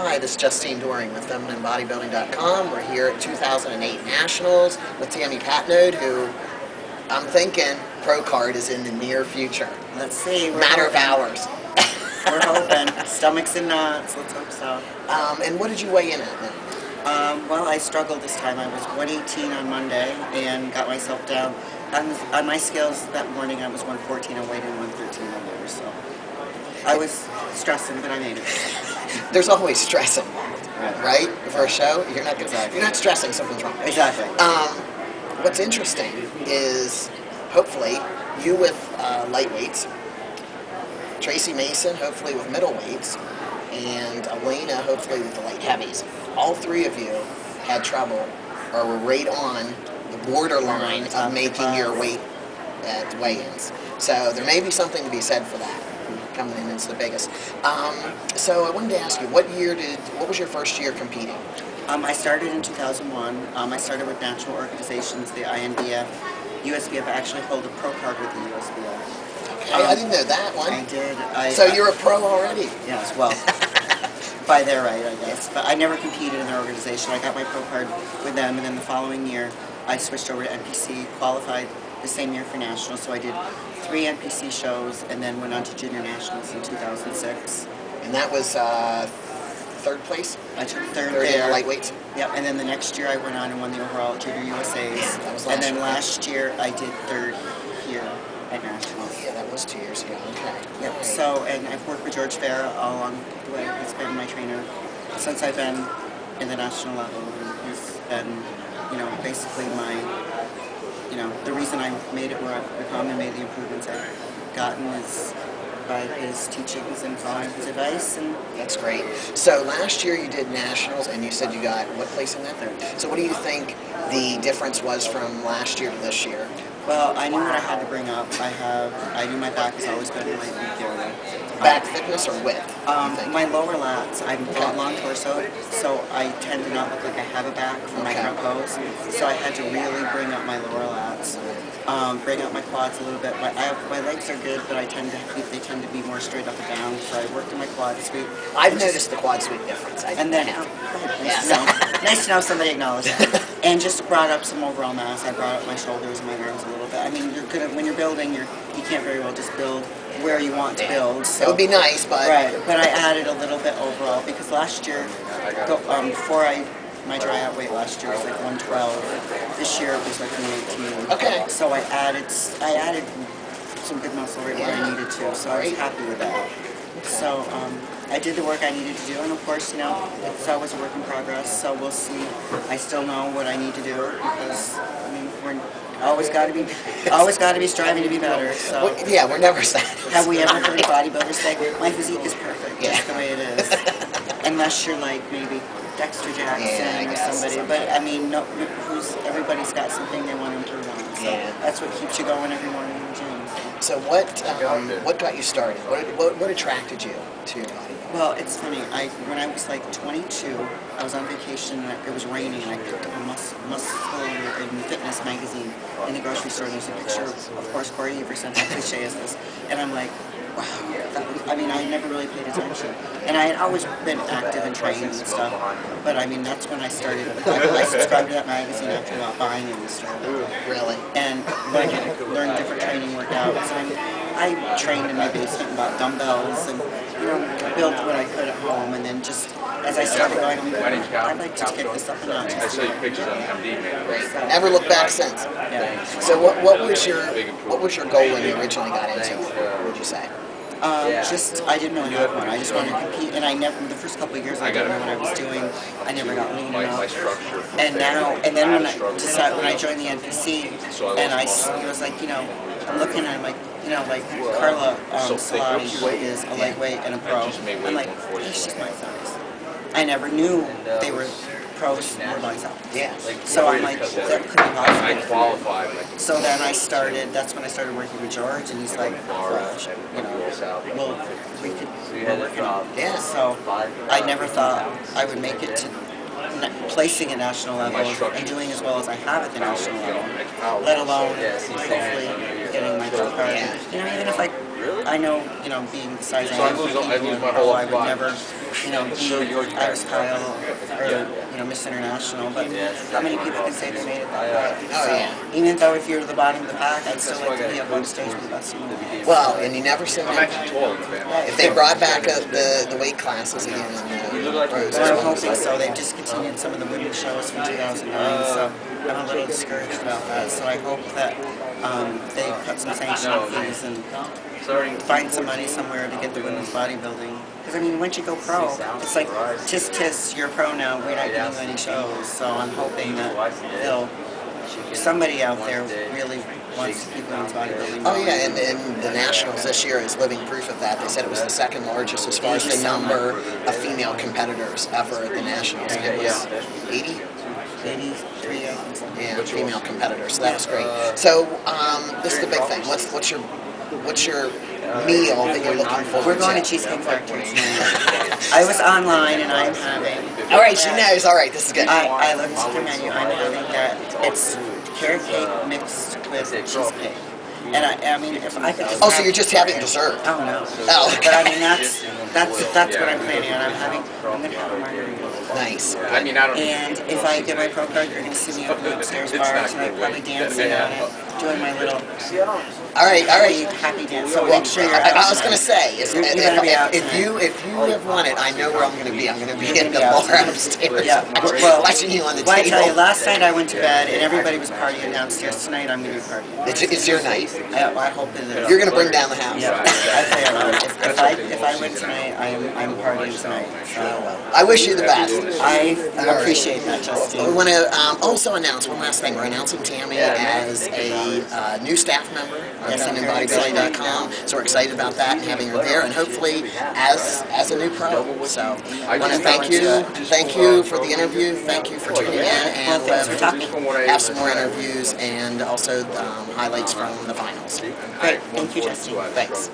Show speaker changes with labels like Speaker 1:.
Speaker 1: Hi, this is Justine Dohring with FeminineBodybuilding.com. We're here at 2008 Nationals with Tammy Patnode, who I'm thinking pro card is in the near future.
Speaker 2: Let's see.
Speaker 1: Matter of hours.
Speaker 2: We're hoping. Stomachs and knots. Let's hope so.
Speaker 1: And what did you weigh in at then?
Speaker 2: Well, I struggled this time. I was 118 on Monday and got myself down. On my scales that morning, I was 114. I weighed in 113 on there, so I was stressing, but I made it.
Speaker 1: There's always stress involved, right? For a show, you're not stressing, something's wrong.
Speaker 2: Exactly.
Speaker 1: What's interesting is, hopefully, you with lightweights, Tracy Mason, hopefully with middleweights, and Elena, hopefully with the light heavies. All three of you had trouble, or were right on the borderline of making your weight at weigh-ins. So there may be something to be said for that, coming in as the biggest. So I wanted to ask you, what was your first year competing?
Speaker 2: I started in 2001. I started with national organizations, the INBF, USBF. I actually hold a pro card with the USBF.
Speaker 1: Okay, I didn't know that one.
Speaker 2: I did.
Speaker 1: So you're a pro already?
Speaker 2: Yes, well, by their right, I guess. But I never competed in their organization. I got my pro card with them, and then the following year, I switched over to NPC, qualified the same year for nationals. So I did 3 NPC shows, and then went on to junior nationals in 2006.
Speaker 1: And that was third place?
Speaker 2: I took third
Speaker 1: in
Speaker 2: there.
Speaker 1: the lightweights?
Speaker 2: Yep, and then the next year I went on and won the overall junior USAs.
Speaker 1: Yeah, that was
Speaker 2: and then
Speaker 1: year.
Speaker 2: last year I did third here at nationals.
Speaker 1: Yeah, that was 2 years ago. Okay.
Speaker 2: Yep.
Speaker 1: Right.
Speaker 2: So, and I've worked with George Farah all along the way. He's been my trainer since I've been in the national level. And he's been, basically the reason I made it where I've become and made the improvements I've gotten is by his teachings and following his advice. And
Speaker 1: that's great. So last year you did nationals, and you said you got what place in that? Third. So what do you think the difference was from last year to this year?
Speaker 2: Well, I knew what I had to bring up. I knew my back is always good in my weak area.
Speaker 1: Back thickness or width?
Speaker 2: My lower lats, I've got long torso, so I tend to not look like I have a back from my front pose. So I had to really bring up my lower lats, bring up my quads a little bit. My legs are good, but they tend to be more straight up and down. So I worked in my quad sweep.
Speaker 1: I've noticed the quad sweep difference.
Speaker 2: Nice to know somebody acknowledged that. And just brought up some overall mass. I brought up my shoulders and my arms a little bit. I mean, when you're building, you can't very well just build where you want to build. So,
Speaker 1: it would be nice, but
Speaker 2: right. But I added a little bit overall because last year, before my dry out weight last year was like 112. This year it was like 118.
Speaker 1: Okay.
Speaker 2: So I added some good muscle right where I needed to. So I was happy with that. So I did the work I needed to do, and of course, it's always a work in progress. So we'll see. I still know what I need to do because we're always got to be striving to be better. So
Speaker 1: we're never satisfied.
Speaker 2: Have we ever heard bodybuilders say, "My physique is perfect"? That's the way it is. Unless you're like maybe Dexter Jackson or somebody. But I mean, everybody's got something they want to improve on. So that's what keeps you going every morning in the gym.
Speaker 1: So what got you started? What attracted you to bodybuilding?
Speaker 2: Well, it's funny. When I was like 22, I was on vacation and it was raining, and I picked up a Muscle and Fitness magazine in the grocery store, and there's a picture of course, Corey Everson. How cliche is this? And I'm like, wow. I never really paid attention. And I had always been active and training and stuff, but that's when I started. I subscribed to that magazine after about buying it and stuff.
Speaker 1: Really?
Speaker 2: And learned different training workouts. I trained in my basement and bought dumbbells and built what I could at home, and then just as I started going, I'd like to kick this up a notch.
Speaker 3: I saw your pictures on MD, man.
Speaker 1: Never looked back since.
Speaker 2: Yeah.
Speaker 1: So what was your goal when you originally got into it? What would you say?
Speaker 2: I didn't really have one. I just wanted to compete, and the first couple of years I didn't know what I was doing. I never got lean enough. And then when I joined the NPC, and I was like, I'm looking at him like Carla Salati, who is a lightweight and a pro. I'm like, she's just my size. I never knew they were pros were my size.
Speaker 1: Yeah.
Speaker 2: So I'm like, that couldn't possibly be qualified. So then that's when I started working with George, and he's like, we could work on it.
Speaker 1: Yeah.
Speaker 2: So I never thought I would make it to placing at national level and doing as well as I have at the national level, let alone hopefully getting my pro card. Even if I know, being the size I am, I would never you know, I was Kyle, or, you know, Miss International, but how many people can say they made it that way?
Speaker 1: Oh,
Speaker 2: So,
Speaker 1: yeah.
Speaker 2: even though if you're the bottom of the pack, I'd still like to be up on stage with the best of them.
Speaker 1: Well, and you never say
Speaker 3: I'm
Speaker 1: never.
Speaker 3: actually tall in the band.
Speaker 1: If they brought back the weight classes again,
Speaker 2: Well, I'm hoping so. They've discontinued some of the women's shows from 2009, so I'm a little discouraged about that. So I hope that they cut some sanctioning fees and find some money somewhere to get the women's bodybuilding. Because, I mean, once you go pro, it's like, tisk, you're pro now, we're not giving you any shows. So I'm hoping that somebody out there really wants to keep women's bodybuilding.
Speaker 1: Oh yeah, and the Nationals this year is living proof of that. They said it was the second largest as far as the number of female competitors ever at the Nationals. And it was 80?
Speaker 2: 83, I think.
Speaker 1: Yeah, female competitors. So that was great. So this is the big thing. What's your meal that you're looking forward to?
Speaker 2: We're going to Cheesecake Factory tonight. I was online and I'm having...
Speaker 1: All right, she knows. All right, this is good.
Speaker 2: I looked at the menu. I'm having that. It's carrot cake mixed with cheesecake. And I mean, if I could just
Speaker 1: so you're just having dessert?
Speaker 2: Oh, no.
Speaker 1: Oh, okay.
Speaker 2: But I mean, that's what I'm planning on. I'm going to have a margarita.
Speaker 1: Nice.
Speaker 3: I mean, I don't.
Speaker 2: And if I get my pro card, you're going to see me up in the upstairs bar tonight, probably dancing on it, doing my little
Speaker 1: All right.
Speaker 2: happy dance. So make sure you're out.
Speaker 1: I was going to say, if you have won it, I know where I'm going to be. I'm going to be in the bar upstairs.
Speaker 2: Yeah. Well,
Speaker 1: watching you on the
Speaker 2: well, I
Speaker 1: table.
Speaker 2: tell you, last night I went to bed and everybody was partying downstairs. Tonight I'm going to be partying.
Speaker 1: It's your night.
Speaker 2: I hope it is.
Speaker 1: You're going to bring down the house.
Speaker 2: Yeah. I tell you, if I win tonight, I'm partying tonight. So,
Speaker 1: I wish you the best.
Speaker 2: I appreciate that, Justine.
Speaker 1: We want to also announce one last thing. We're announcing Tammy as a new staff member of SendingBodyBuilding.com. So we're excited about that and having her there, and hopefully as a new pro. So I want to thank you for the interview. Thank you for tuning in, and we'll have some more interviews and also highlights from the finals.
Speaker 2: Great. Thank you, Justine.
Speaker 1: Thanks.